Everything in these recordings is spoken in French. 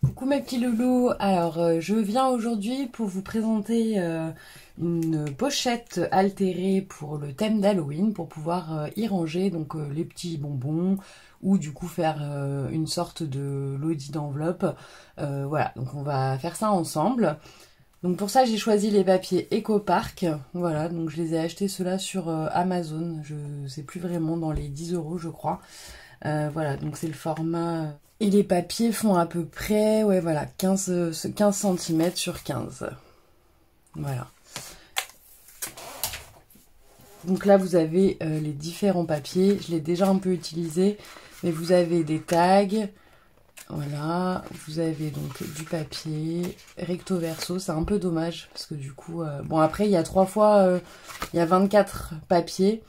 Coucou mes petits loulous, alors je viens aujourd'hui pour vous présenter une pochette altérée pour le thème d'Halloween pour pouvoir y ranger donc les petits bonbons ou du coup faire une sorte de lodi d'enveloppe. Voilà, donc on va faire ça ensemble. Donc pour ça j'ai choisi les papiers EcoPark, voilà, donc je les ai achetés ceux-là sur Amazon, je sais plus vraiment, dans les 10 € je crois. Voilà, donc c'est le format. Et les papiers font à peu près, ouais voilà, 15 cm sur 15. Voilà. Donc là vous avez les différents papiers, je l'ai déjà un peu utilisé, mais vous avez des tags, voilà, vous avez donc du papier, recto verso, c'est un peu dommage, parce que du coup, bon après il y a 3 fois, il y a 24 papiers,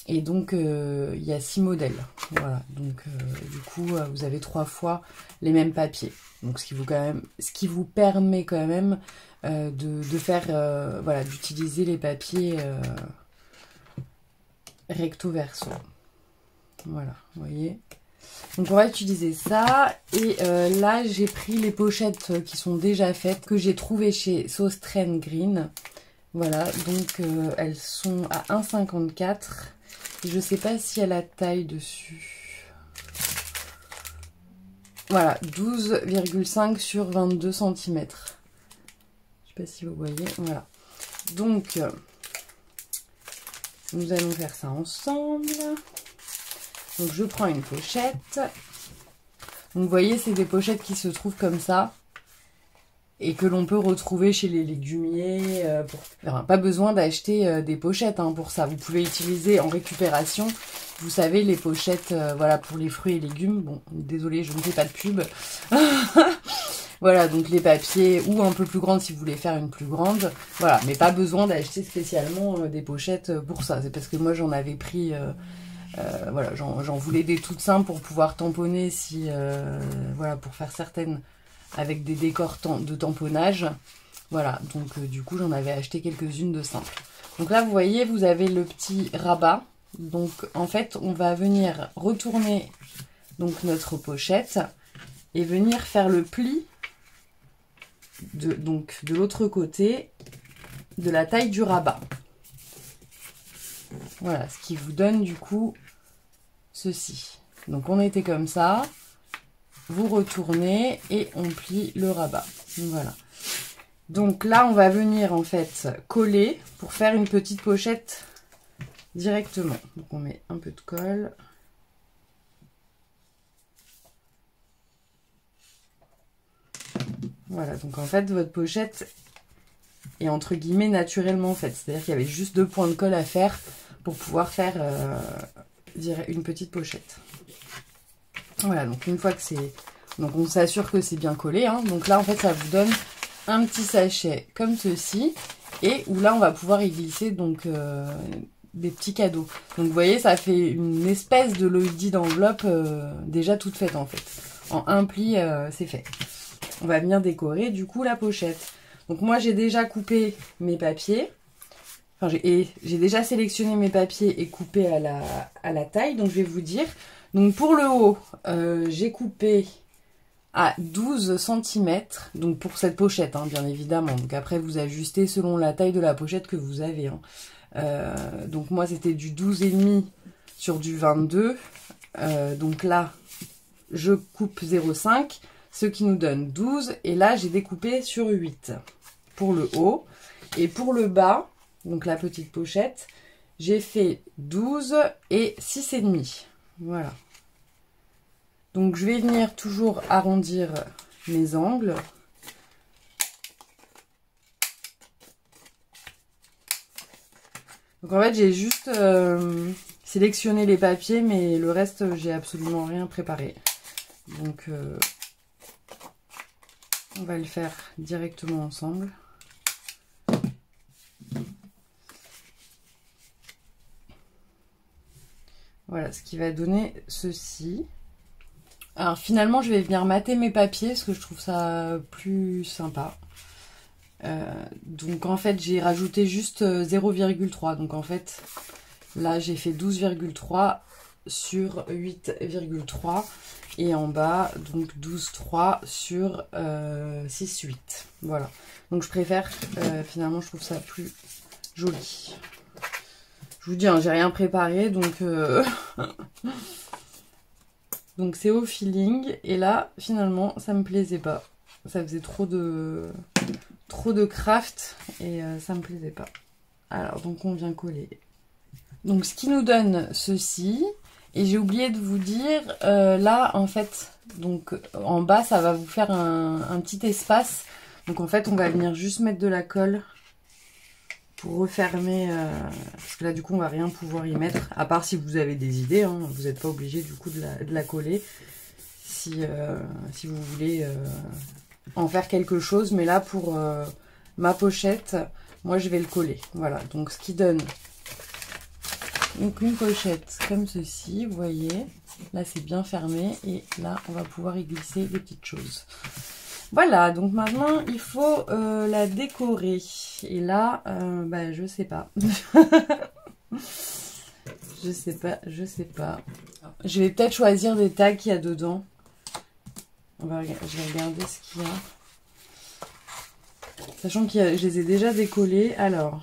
et donc il y a 6 modèles, voilà, donc du coup vous avez 3 fois les mêmes papiers, donc ce qui vous permet quand même de faire, voilà, d'utiliser les papiers recto verso, voilà, vous voyez. Donc on va utiliser ça, et là j'ai pris les pochettes qui sont déjà faites, que j'ai trouvées chez Sauce Trend Green, voilà, donc elles sont à 1,54 €. Je sais pas si elle a taille dessus. Voilà, 12,5 sur 22 cm. Je sais pas si vous voyez, voilà. Donc, nous allons faire ça ensemble. Donc, je prends une pochette. Donc, vous voyez, c'est des pochettes qui se trouvent comme ça. Et que l'on peut retrouver chez les légumiers. Enfin, pas besoin d'acheter des pochettes pour ça. Vous pouvez utiliser en récupération, vous savez, les pochettes voilà, pour les fruits et légumes. Bon, désolé, je ne fais pas de pub. Voilà, donc les papiers, ou un peu plus grandes si vous voulez faire une plus grande. Voilà, mais pas besoin d'acheter spécialement des pochettes pour ça. C'est parce que moi j'en avais pris... voilà, j'en voulais des toutes simples pour pouvoir tamponner si... voilà, pour faire certaines... avec des décors de tamponnage. Voilà, donc du coup j'en avais acheté quelques-unes de simples. Donc là vous voyez, vous avez le petit rabat. Donc en fait on va venir retourner donc notre pochette et venir faire le pli de l'autre côté de la taille du rabat. Voilà, ce qui vous donne du coup ceci. Donc on était comme ça. Vous retournez et on plie le rabat. Voilà. Donc là, on va venir en fait coller pour faire une petite pochette directement. Donc on met un peu de colle. Voilà, donc en fait, votre pochette est entre guillemets naturellement faite. C'est-à-dire qu'il y avait juste 2 points de colle à faire pour pouvoir faire une petite pochette. Voilà, donc une fois que c'est... Donc on s'assure que c'est bien collé. Donc là, en fait, ça vous donne un petit sachet comme ceci. Et où là, on va pouvoir y glisser donc des petits cadeaux. Donc vous voyez, ça fait une espèce de lodi d'enveloppe déjà toute faite en fait. En un pli, c'est fait. On va venir décorer du coup la pochette. Donc moi, j'ai déjà coupé mes papiers. Enfin, j'ai déjà sélectionné mes papiers et coupé à la taille. Donc je vais vous dire... Donc pour le haut, j'ai coupé à 12 cm, donc pour cette pochette, bien évidemment. Donc après, vous ajustez selon la taille de la pochette que vous avez. Donc moi, c'était du 12,5 sur du 22. Donc là, je coupe 0,5, ce qui nous donne 12. Et là, j'ai découpé sur 8 pour le haut. Et pour le bas, donc la petite pochette, j'ai fait 12 et 6,5. Voilà. Donc je vais venir toujours arrondir mes angles. Donc en fait j'ai juste sélectionné les papiers, mais le reste j'ai absolument rien préparé. Donc on va le faire directement ensemble. Voilà, ce qui va donner ceci. Alors finalement, je vais venir mater mes papiers parce que je trouve ça plus sympa. Donc en fait, j'ai rajouté juste 0,3. Donc en fait, là, j'ai fait 12,3 sur 8,3 et en bas donc 12,3 sur 6,8. Voilà, donc je préfère, finalement je trouve ça plus joli. Je vous dis, hein, j'ai rien préparé, donc donc c'est au feeling. Et là, finalement, ça me plaisait pas. Ça faisait trop de craft et ça me plaisait pas. Alors, donc on vient coller. Donc ce qui nous donne ceci. Et j'ai oublié de vous dire, là, en fait, donc en bas, ça va vous faire un petit espace. Donc en fait, on va venir juste mettre de la colle pour refermer, parce que là du coup on va rien pouvoir y mettre, à part si vous avez des idées, hein, vous n'êtes pas obligé du coup de la coller, si vous voulez en faire quelque chose, mais là pour ma pochette, moi je vais le coller, voilà, donc ce qui donne donc une pochette comme ceci, vous voyez, là c'est bien fermé, et là on va pouvoir y glisser des petites choses. Voilà, donc maintenant il faut la décorer. Et là, bah, je sais pas. je sais pas. Je vais peut-être choisir des tags qu'il y a dedans. Je vais regarder ce qu'il y a. Sachant que je les ai déjà décollés. Alors,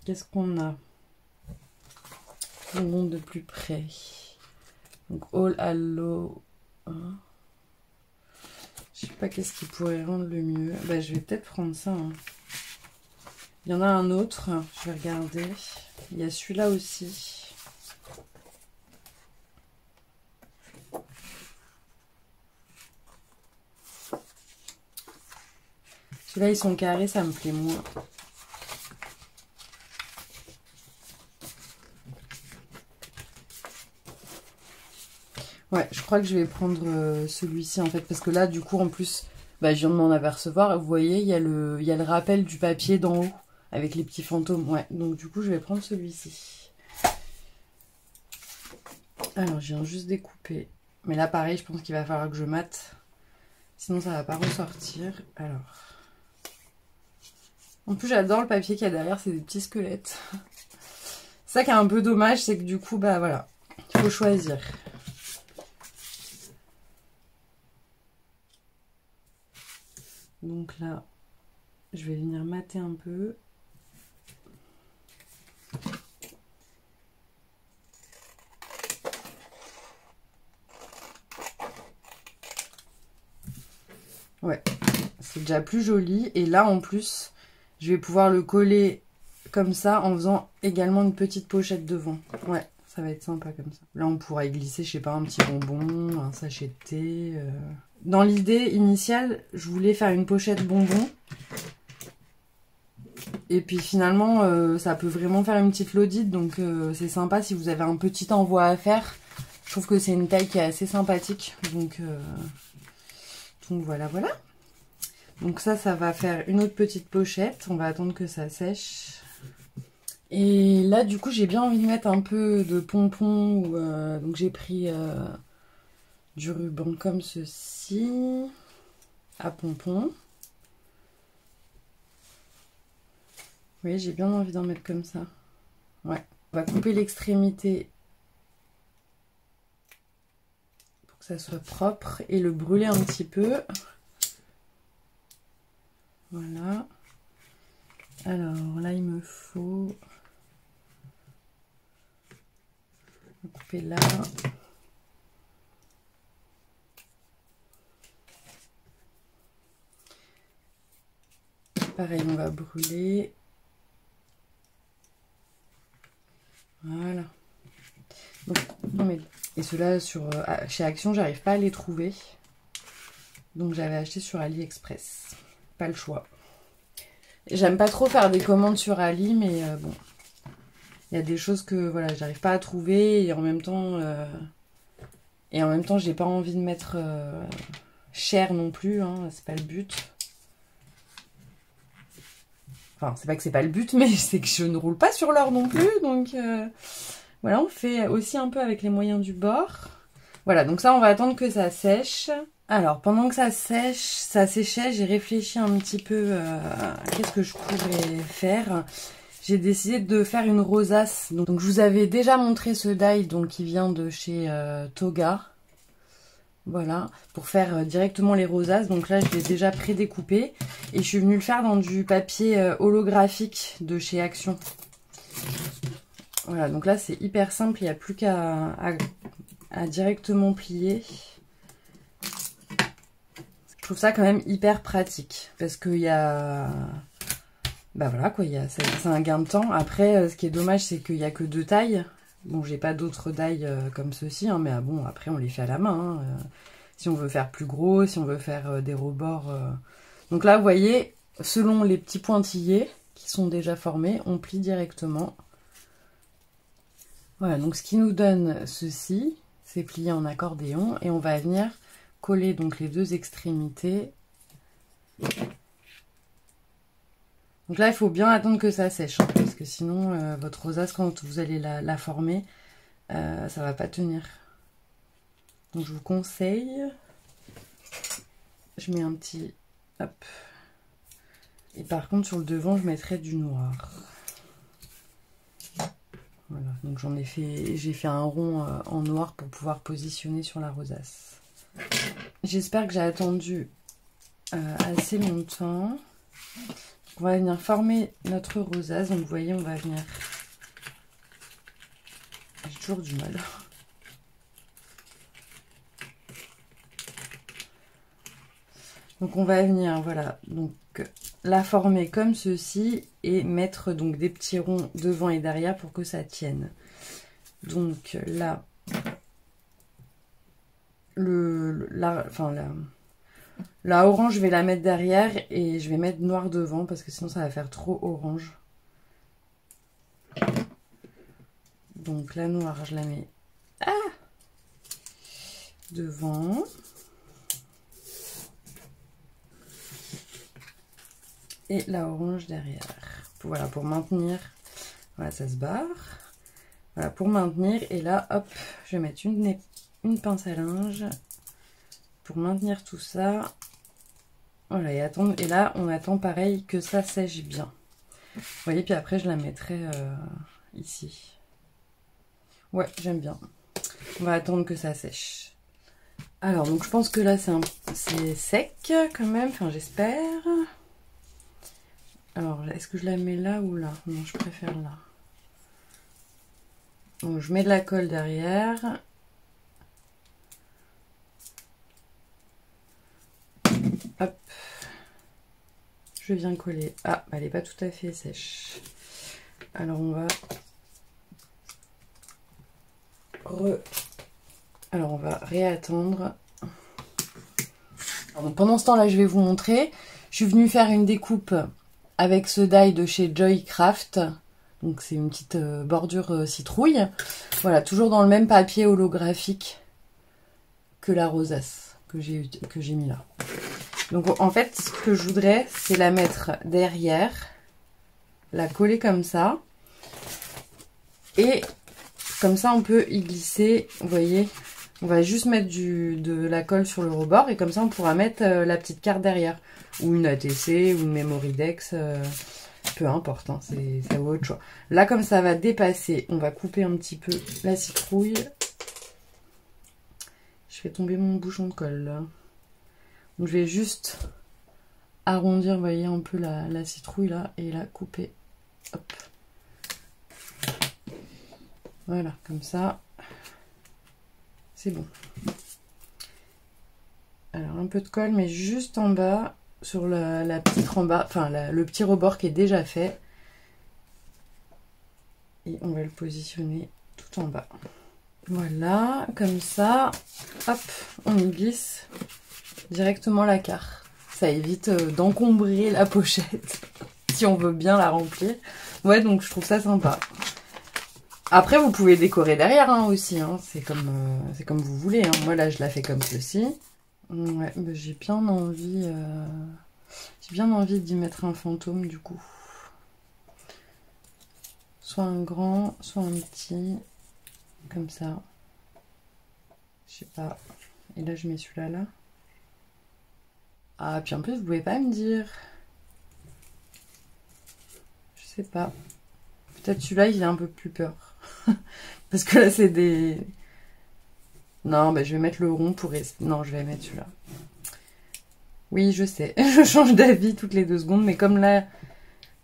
qu'est-ce qu'on a? On monte de plus près. Donc, All Allo. Hein. Je sais pas qu'est-ce qui pourrait rendre le mieux. Bah, je vais peut-être prendre ça. Hein. Il y en a un autre. Je vais regarder. Il y a celui-là aussi. Celui-là, ils sont carrés, ça me plaît moins. Ouais, je crois que je vais prendre celui-ci en fait, parce que là, du coup, en plus, bah, je viens de m'en apercevoir. Vous voyez, il y a le rappel du papier d'en haut, avec les petits fantômes. Ouais, donc du coup, je vais prendre celui-ci. Alors, je viens juste découper. Mais là, pareil, je pense qu'il va falloir que je mate. Sinon, ça va pas ressortir. Alors. En plus, j'adore le papier qu'il y a derrière, c'est des petits squelettes. Ça qui est un peu dommage, c'est que du coup, bah voilà, il faut choisir. Donc là, je vais venir mater un peu. Ouais, c'est déjà plus joli. Et là, en plus, je vais pouvoir le coller comme ça en faisant également une petite pochette devant. Ouais, ça va être sympa comme ça. Là, on pourra y glisser, je sais pas, un petit bonbon, un sachet de thé. Dans l'idée initiale, je voulais faire une pochette bonbon. Et puis finalement, ça peut vraiment faire une petite laudite. Donc c'est sympa si vous avez un petit envoi à faire. Je trouve que c'est une taille qui est assez sympathique. Donc voilà, voilà. Donc ça va faire une autre petite pochette. On va attendre que ça sèche. Et là, du coup, j'ai bien envie de mettre un peu de pompons. Donc j'ai pris du ruban comme ceci, à pompons. Vous voyez, j'ai bien envie d'en mettre comme ça. Ouais. On va couper l'extrémité pour que ça soit propre et le brûler un petit peu. Voilà. Alors là, il me faut couper là. Pareil, on va brûler. Voilà. Donc, non mais, et ceux-là, chez Action, j'arrive pas à les trouver. Donc j'avais acheté sur AliExpress. Pas le choix. J'aime pas trop faire des commandes sur Ali, mais bon. Il y a des choses que voilà, j'arrive pas à trouver et en même temps j'ai pas envie de mettre cher non plus, hein, c'est pas le but. Enfin, c'est pas que c'est pas le but, mais c'est que je ne roule pas sur l'or non plus, donc voilà, on fait aussi un peu avec les moyens du bord. Voilà, donc ça on va attendre que ça sèche. Alors, pendant que ça séchait, j'ai réfléchi un petit peu à qu'est-ce que je pourrais faire. j'ai décidé de faire une rosace. Donc je vous avais déjà montré ce die donc, qui vient de chez Toga. Voilà, pour faire directement les rosaces. Donc là, je l'ai déjà pré-découpé. Et je suis venue le faire dans du papier holographique de chez Action. Voilà, donc là, c'est hyper simple. Il n'y a plus qu'à directement plier. Je trouve ça quand même hyper pratique. Parce qu'il y a... Bah voilà, quoi, c'est un gain de temps. Après, ce qui est dommage, c'est qu'il n'y a que 2 tailles. Bon, j'ai pas d'autres tailles comme ceci, hein, mais bon, après, on les fait à la main. Hein, si on veut faire plus gros, si on veut faire des rebords. Donc là, vous voyez, selon les petits pointillés qui sont déjà formés, on plie directement. Voilà, donc ce qui nous donne ceci, c'est plié en accordéon. Et on va venir coller donc les 2 extrémités. Donc là, il faut bien attendre que ça sèche, hein, parce que sinon, votre rosace, quand vous allez la former, ça va pas tenir. Donc je vous conseille, je mets un petit, hop, et par contre sur le devant, je mettrai du noir. Voilà, donc j'ai fait un rond en noir pour pouvoir positionner sur la rosace. J'espère que j'ai attendu assez longtemps. On va venir former notre rosace. Donc vous voyez, on va venir... J'ai toujours du mal. Donc on va venir, voilà, donc la former comme ceci et mettre donc des petits ronds devant et derrière pour que ça tienne. Donc là, la orange, je vais la mettre derrière et je vais mettre noir devant parce que sinon ça va faire trop orange. Donc la noire, je la mets devant. Et la orange derrière. Voilà, pour maintenir. Voilà, ça se barre. Voilà, pour maintenir. Et là, hop, je vais mettre une pince à linge pour maintenir tout ça. Voilà, et attendre. Et là, on attend pareil que ça sèche bien. Vous voyez, puis après, je la mettrai ici. Ouais, j'aime bien. On va attendre que ça sèche. Alors, donc je pense que là, c'est sec quand même. Enfin, j'espère. Alors, est-ce que je la mets là ou là? Non, je préfère là. Donc, je mets de la colle derrière. Hop. Je viens coller. Ah, elle n'est pas tout à fait sèche. Alors, on va... Alors, on va réattendre. Donc, pendant ce temps-là, je vais vous montrer. Je suis venue faire une découpe avec ce die de chez Joycraft. Donc c'est une petite bordure citrouille. Voilà, toujours dans le même papier holographique que la rosace que j'ai mis là. Donc en fait, ce que je voudrais, c'est la mettre derrière, la coller comme ça. Et comme ça, on peut y glisser, vous voyez, on va juste mettre de la colle sur le rebord et comme ça, on pourra mettre la petite carte derrière. Ou une ATC, ou une Memoridex, peu importe, hein, c'est à votre choix. Là, comme ça va dépasser, on va couper un petit peu la citrouille. Je fais tomber mon bouchon de colle, là. Donc, je vais juste arrondir, vous voyez, un peu la citrouille, là, et la couper. Hop. Voilà, comme ça, c'est bon. Alors, un peu de colle, mais juste en bas... sur la petite rembarre, enfin le petit rebord qui est déjà fait. Et on va le positionner tout en bas. Voilà, comme ça, hop, on y glisse directement la carte. Ça évite d'encombrer la pochette, si on veut bien la remplir. Ouais, donc je trouve ça sympa. Après, vous pouvez décorer derrière hein, aussi, hein. C'est comme vous voulez. Hein. Moi là, je la fais comme ceci. Ouais, bah, j'ai bien envie d'y mettre un fantôme du coup. Soit un grand, soit un petit, comme ça. Je sais pas. Et là, je mets celui-là là. Ah, puis en plus, vous pouvez pas me dire. Je sais pas. Peut-être celui-là, il a un peu plus peur. Parce que là, c'est des... Non, bah, je vais mettre le rond pour... Non, je vais mettre celui-là. Oui, je sais. Je change d'avis toutes les 2 secondes. Mais comme là,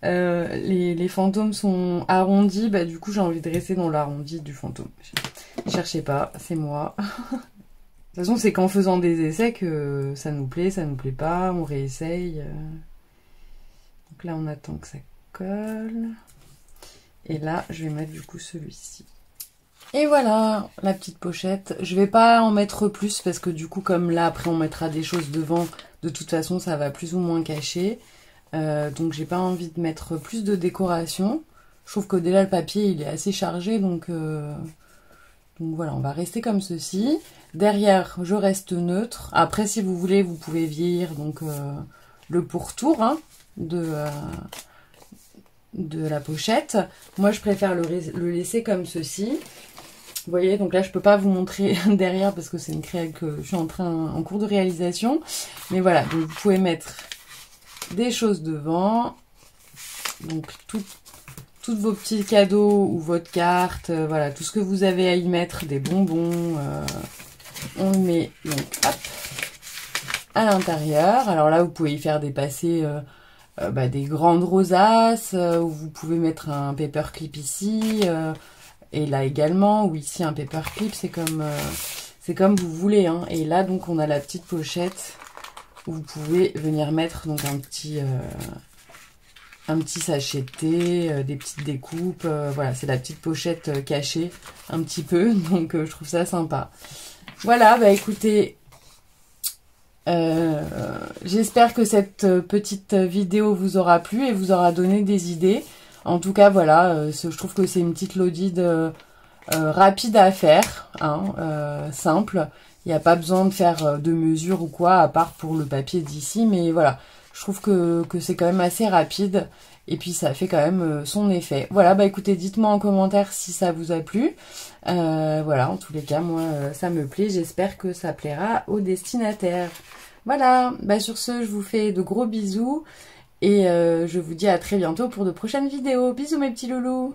les fantômes sont arrondis, bah, du coup, j'ai envie de rester dans l'arrondi du fantôme. Ne cherchez pas, c'est moi. De toute façon, c'est qu'en faisant des essais que ça nous plaît pas. On réessaye. Donc là, on attend que ça colle. Et là, je vais mettre du coup celui-ci. Et voilà, la petite pochette. Je vais pas en mettre plus parce que du coup, comme là, après, on mettra des choses devant. De toute façon, ça va plus ou moins cacher. Donc, j'ai pas envie de mettre plus de décoration. Je trouve que déjà, le papier, il est assez chargé. Donc voilà, on va rester comme ceci. Derrière, je reste neutre. Après, si vous voulez, vous pouvez vieillir donc le pourtour hein, de la pochette. Moi, je préfère le laisser comme ceci. Vous voyez, donc là, je peux pas vous montrer derrière parce que c'est une créa que je suis en cours de réalisation. Mais voilà, donc vous pouvez mettre des choses devant. Donc, toutes vos petits cadeaux ou votre carte, voilà, tout ce que vous avez à y mettre, des bonbons, on le met donc, hop, à l'intérieur. Alors là, vous pouvez y faire dépasser des grandes rosaces, ou vous pouvez mettre un paperclip ici, et là également, ou ici un paperclip, c'est comme vous voulez. Hein. Et là, donc, on a la petite pochette où vous pouvez venir mettre donc un petit sachet de thé, des petites découpes. Voilà, c'est la petite pochette cachée un petit peu, donc je trouve ça sympa. Voilà, bah écoutez, j'espère que cette petite vidéo vous aura plu et vous aura donné des idées. En tout cas, voilà, je trouve que c'est une petite Lodide rapide à faire, hein, simple. Il n'y a pas besoin de faire de mesure ou quoi, à part pour le papier d'ici. Mais voilà, je trouve que c'est quand même assez rapide. Et puis, ça fait quand même son effet. Voilà, bah écoutez, dites-moi en commentaire si ça vous a plu. Voilà, en tous les cas, moi, ça me plaît. J'espère que ça plaira aux destinataires. Voilà, bah sur ce, je vous fais de gros bisous. Et je vous dis à très bientôt pour de prochaines vidéos. Bisous mes petits loulous!